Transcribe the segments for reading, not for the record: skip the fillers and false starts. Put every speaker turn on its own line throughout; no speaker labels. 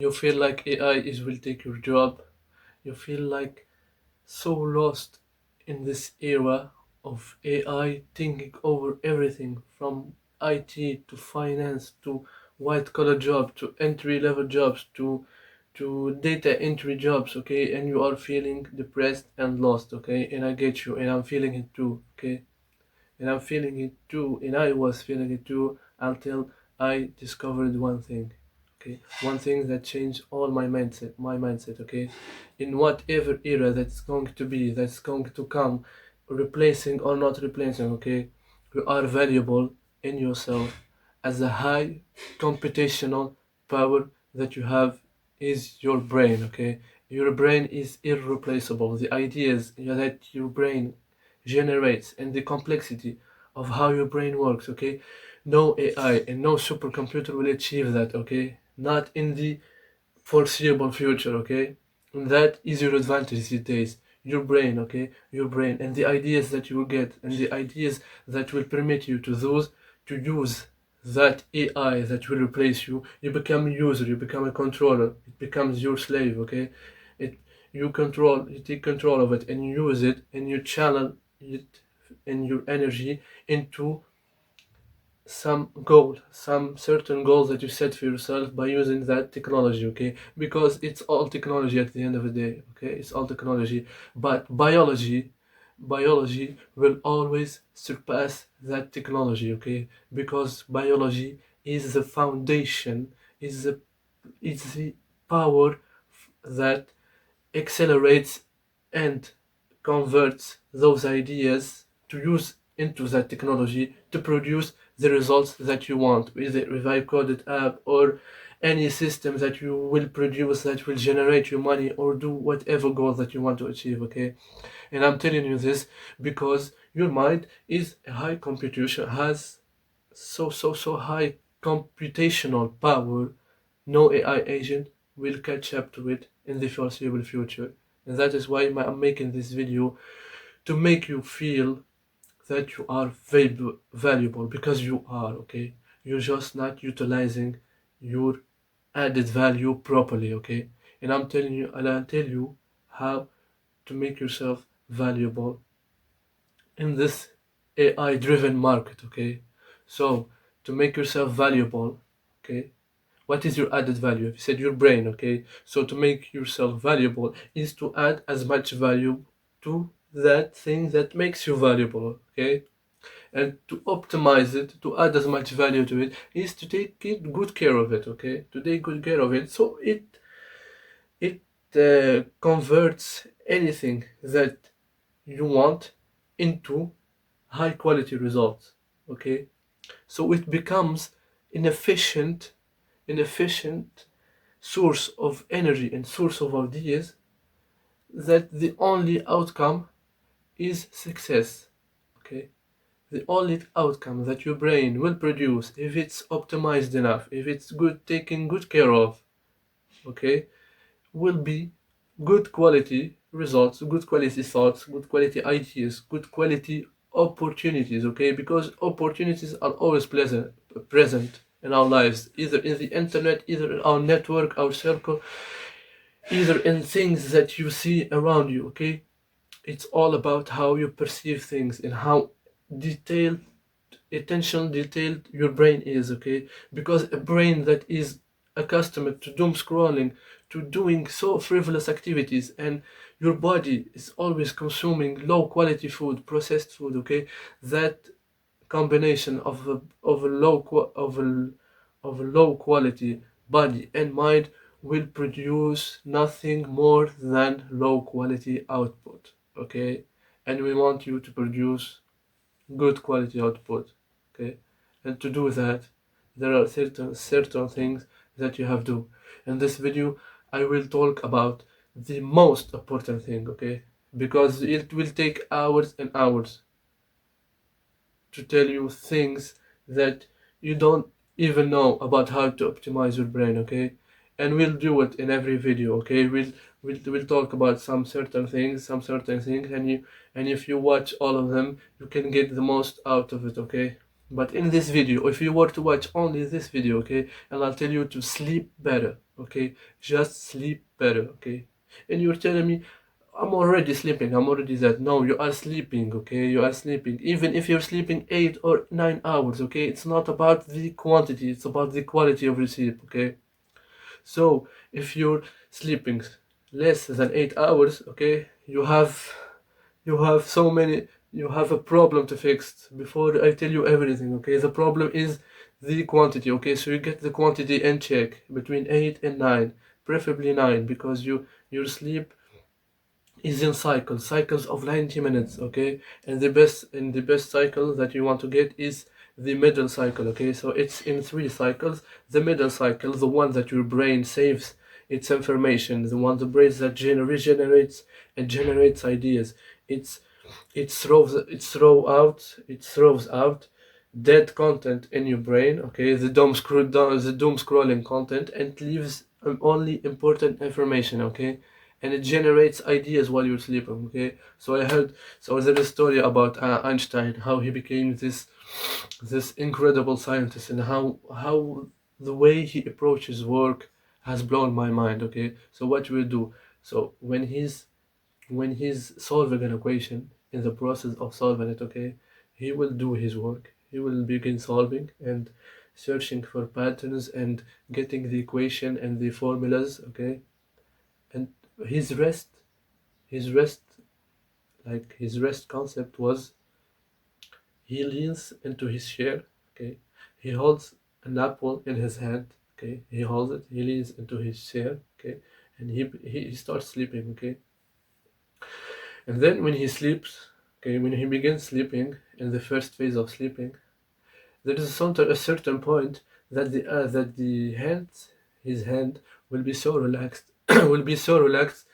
You feel like AI is will take your job. You feel like so lost in this era of AI taking over everything from IT to finance to white collar jobs to entry level jobs to data entry jobs, okay? And you are feeling depressed and lost, okay? And I get you, and I'm feeling it too, okay? And I'm feeling it too, and I was feeling it too until I discovered one thing. Okay, one thing that changed all my mindset. Okay, in whatever era that's going to be, that's going to come, replacing or not replacing. Okay, you are valuable in yourself as a high computational power that you have is your brain. Okay, your brain is irreplaceable. The ideas that your brain generates and the complexity of how your brain works, okay? No AI and no supercomputer will achieve that, okay? Not in the foreseeable future, okay? And that is your advantage these days. Your brain, okay? Your brain and the ideas that you will get and the ideas that will permit you to use that AI that will replace you. You become a user, you become a controller. It becomes your slave, okay? It you take control of it and you use it and you channel it and your energy into some goal, some certain goals that you set for yourself by using that technology, okay? Because it's all technology at the end of the day, okay? It's all technology, but biology will always surpass that technology, okay? Because biology is the foundation, is the power that accelerates and converts those ideas to use into that technology to produce the results that you want, either a vibe coded app or any system that you will produce that will generate you money or do whatever goal that you want to achieve, okay? And I'm telling you this because your mind is a high computation, has so high computational power. No AI agent will catch up to it in the foreseeable future. And that is why I'm making this video, to make you feel that you are valuable, because you are, okay? You're just not utilizing your added value properly, okay? And I'll tell you how to make yourself valuable in this AI driven market, okay? So, to make yourself valuable, okay? What is your added value? You said your brain, okay? So, to make yourself valuable is to add as much value to that thing that makes you valuable, okay? And to optimize it, to add as much value to it, is to take good care of it, okay? To take good care of it, so it converts anything that you want into high quality results, okay? So it becomes an efficient source of energy and source of ideas, that the only outcome is success, okay? The only outcome that your brain will produce, if it's optimized enough, if it's good, taken good care of, okay, will be good quality results, good quality thoughts, good quality ideas, good quality opportunities, okay? Because opportunities are always present in our lives, either in the internet, either in our network, our circle, either in things that you see around you, okay? It's all about how you perceive things and how detailed detailed your brain is, okay? Because a brain that is accustomed to doom scrolling, to doing so frivolous activities, and your body is always consuming low quality food, processed food, okay? That combination of a low quality body and mind will produce nothing more than low quality output, okay? And we want you to produce good quality output, okay? And to do that, there are certain things that you have to do. In this video I will talk about the most important thing, okay? Because it will take hours and hours to tell you things that you don't even know about how to optimize your brain, okay? And we'll do it in every video, okay? We'll talk about some certain things, and if you watch all of them, you can get the most out of it, okay? But in this video, if you were to watch only this video, okay, and I'll tell you to sleep better, Okay, just sleep better. Okay, and you're telling me I'm already sleeping, I'm already that. No, you are sleeping. Okay, you are sleeping, even if you're sleeping 8 or 9 hours. Okay, it's not about the quantity, it's about the quality of your sleep. Okay, so if you're sleeping less than 8 hours, okay, you have so many, you have a problem to fix before I tell you everything. Okay, the problem is the quantity. Okay, so you get the quantity in check between 8 and 9, preferably 9, because your sleep is in cycles of 90 minutes. Okay, and the best cycle that you want to get is the middle cycle. Okay, so it's in 3 cycles. The middle cycle, the one that your brain saves its information, the one the brain that regenerates and generates ideas. It throws out dead content in your brain. Okay, the doom scrolling content, and leaves only important information. Okay, and it generates ideas while you're sleeping. Okay, so there's a story about Einstein, how he became this incredible scientist, and how the way he approaches work has blown my mind. Okay, so what we do, so when he's solving an equation, in the process of solving it, okay, he will do his work. He will begin solving and searching for patterns and getting the equation and the formulas. Okay, and his rest, his rest, his rest concept was, he leans into his chair. Okay, he holds an apple in his hand. Okay, he holds it. He leans into his chair. Okay, and he starts sleeping. Okay, and then when he sleeps, okay, when he begins sleeping in the first phase of sleeping, there is a certain point that his hand will be so relaxed, will be so relaxed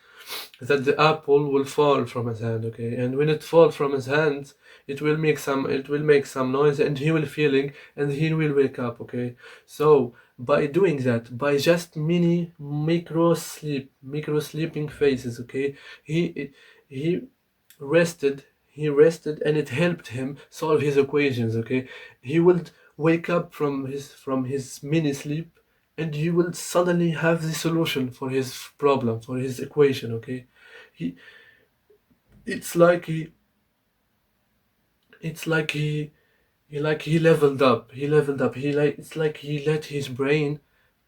that the apple will fall from his hand. Okay, and when it falls from his hands, it will make some noise, and he will feeling, and he will wake up. Okay, so by doing that, by just micro sleeping phases, okay, he he rested, and it helped him solve his equations. Okay, he would wake up from his mini sleep, and he will suddenly have the solution for his problem, for his equation. Okay, he it's like he it's like he leveled up. It's like he let his brain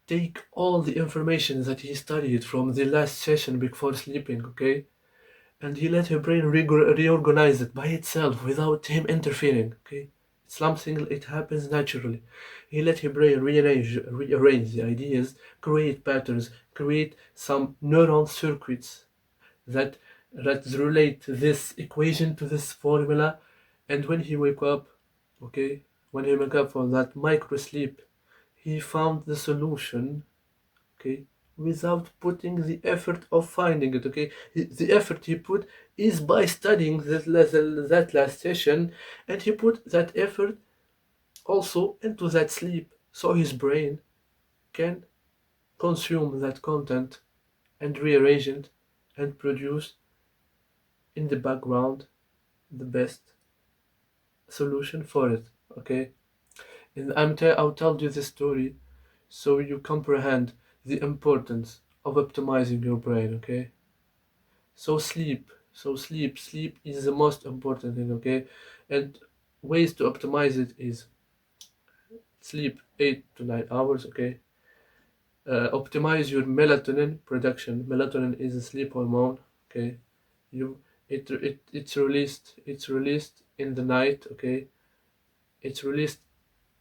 take all the information that he studied from the last session before sleeping. Okay, and he let her brain reorganize it by itself without him interfering. Okay, it's something, it happens naturally. He let her brain rearrange the ideas, create patterns, create some neuron circuits that relate this equation to this formula. And when he wake up, okay, when he wake up from that micro sleep, he found the solution. Okay, without putting the effort of finding it. Okay, the effort he put is by studying that last session, and he put that effort also into that sleep, so his brain can consume that content and rearrange it and produce in the background the best solution for it. Okay, and I'll tell you this story so you comprehend the importance of optimizing your brain. Okay, sleep is the most important thing. Okay, and ways to optimize it is sleep 8 to 9 hours. Okay, optimize your melatonin production. Melatonin is a sleep hormone. Okay, you it's released in the night. Okay, it's released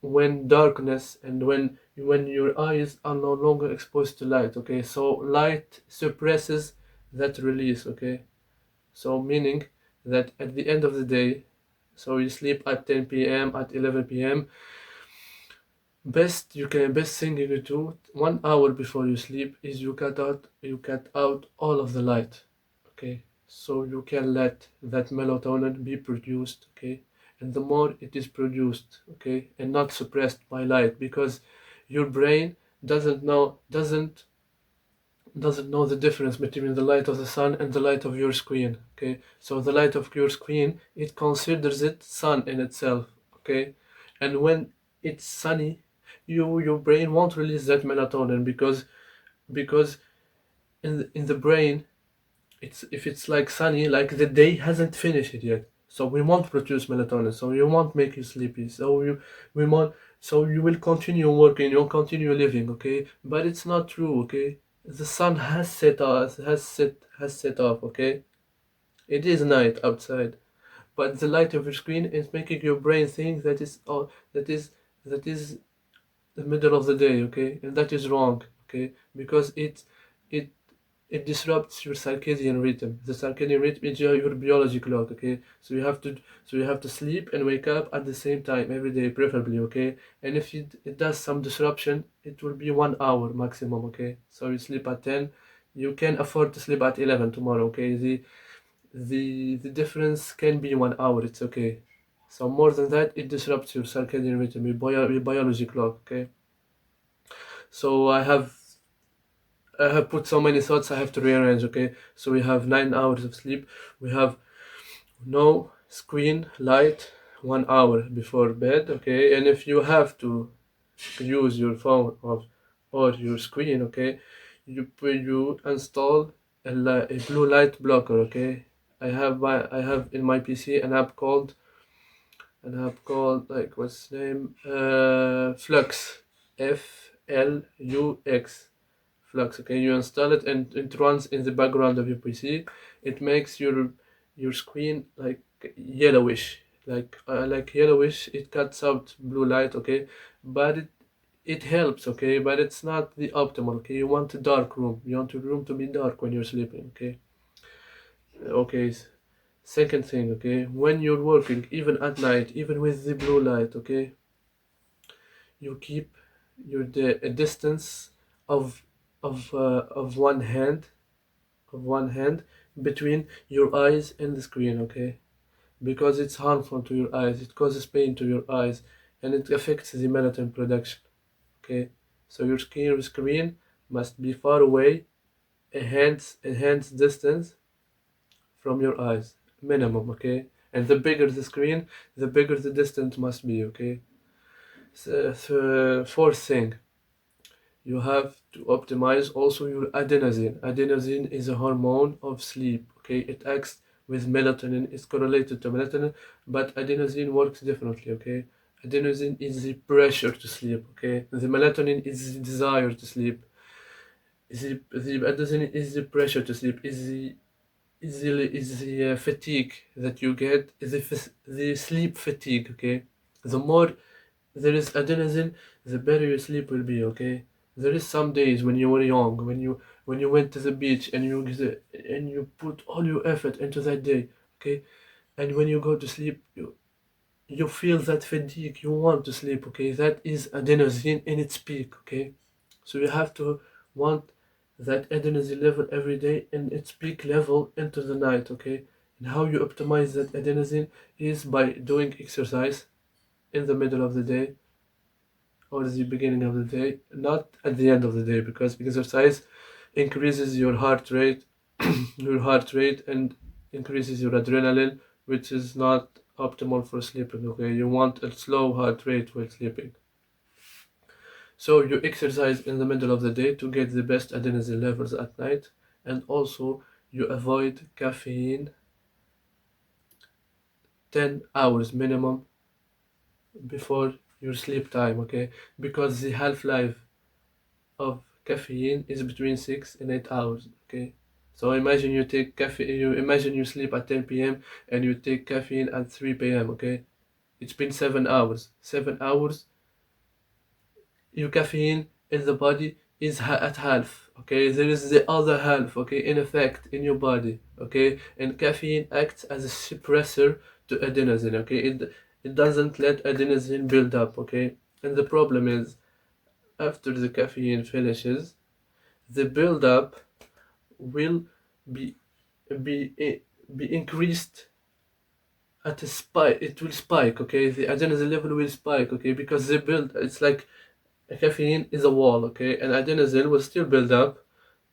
when darkness, and when your eyes are no longer exposed to light. Okay, so light suppresses that release. Okay, so meaning that at the end of the day, so you sleep at 10 p.m., at 11 p.m., best thing you can do 1 hour before you sleep is you cut out all of the light. Okay, so you can let that melatonin be produced. Okay, and the more it is produced, okay, and not suppressed by light, because your brain doesn't know the difference between the light of the sun and the light of your screen. Okay, so the light of your screen, it considers it sun in itself. Okay, and when it's sunny, your brain won't release that melatonin, because because in the brain, it's if it's like sunny, like the day hasn't finished yet. So we won't produce melatonin. So you won't make you sleepy. We won't. So you will continue working. You'll continue living. Okay, but it's not true. Okay, the sun has set us has set off. Okay, it is night outside, but the light of your screen is making your brain think that is oh that is the middle of the day. Okay, and that is wrong. Okay, because it it disrupts your circadian rhythm. The circadian rhythm is your biology clock. Okay, so you have to sleep and wake up at the same time every day, preferably. Okay, and if it does some disruption, it will be 1 hour maximum. Okay, so you sleep at 10, you can afford to sleep at 11 tomorrow. Okay, the difference can be 1 hour. It's okay. So more than that, it disrupts your circadian rhythm, your biology clock. Okay, so I have put so many thoughts I have to rearrange. Okay, so we have 9 hours of sleep. We have no screen light 1 hour before bed. Okay, and if you have to use your phone or your screen, okay, you install a blue light blocker. Okay, I have in my PC an app called like what's the name Flux, Flux. Flux. Okay, you install it and it runs in the background of your PC. It makes your screen like yellowish, like yellowish. It cuts out blue light. Okay, but it helps. Okay, but it's not the optimal. Okay, you want a dark room. You want your room to be dark when you're sleeping. Okay. Okay. Second thing. Okay, when you're working, even at night, even with the blue light. Okay, you keep a distance of of one hand between your eyes and the screen. Okay, because it's harmful to your eyes, it causes pain to your eyes, and it affects the melatonin production. Okay, so your screen must be far away, a hand's distance from your eyes minimum. Okay, and the bigger the screen, the bigger the distance must be. Okay, so, fourth thing, you have to optimize also your adenosine. Adenosine is a hormone of sleep. Okay, it acts with melatonin. It's correlated to melatonin, but adenosine works differently. Okay, adenosine is the pressure to sleep. Okay, the melatonin is the desire to sleep. The adenosine is the pressure to sleep. Is the fatigue that you get. Is the sleep fatigue. Okay, the more there is adenosine, the better your sleep will be. Okay, there is some days when you were young, when you went to the beach and you put all your effort into that day. Okay, and when you go to sleep, you feel that fatigue. You want to sleep. Okay, that is adenosine in its peak. Okay, so you have to want that adenosine level every day in its peak level into the night. Okay, and how you optimize that adenosine is by doing exercise in the middle of the day or the beginning of the day, not at the end of the day, because exercise increases your heart rate, and increases your adrenaline, which is not optimal for sleeping. Okay, you want a slow heart rate while sleeping. So you exercise in the middle of the day to get the best adenosine levels at night, and also you avoid caffeine 10 hours minimum before your sleep time. Okay, because the half-life of caffeine is between 6 and 8 hours. Okay, so imagine you take caffeine. You imagine you sleep at 10 p.m. and you take caffeine at 3 p.m. Okay, it's been 7 hours. 7 hours. Your caffeine in the body is at half. Okay, there is the other half. Okay, in effect in your body. Okay, and caffeine acts as a suppressor to adenosine. Okay, it doesn't let adenosine build up. Okay, and the problem is after the caffeine finishes, the build-up will be be be increased at a spike. It will spike. Okay, the adenosine level will spike. Okay, because the build, it's like a caffeine is a wall. Okay, and adenosine will still build up,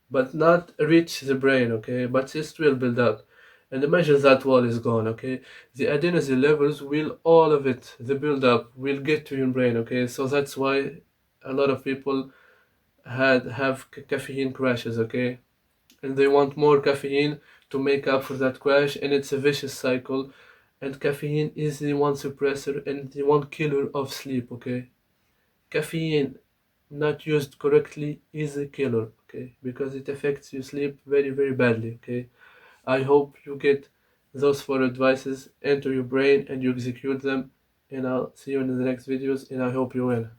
but not reach the brain. Okay, but it will build up. And imagine that wall is gone. Okay, the adenosine levels will, all of it, the build up will get to your brain. Okay, so that's why a lot of people have caffeine crashes, okay? And they want more caffeine to make up for that crash, and it's a vicious cycle. And caffeine is the one suppressor and the one killer of sleep, okay? Caffeine not used correctly is a killer, okay? Because it affects your sleep very, very badly, okay? I hope you get those four advices into your brain and you execute them, and I'll see you in the next videos, and I hope you win.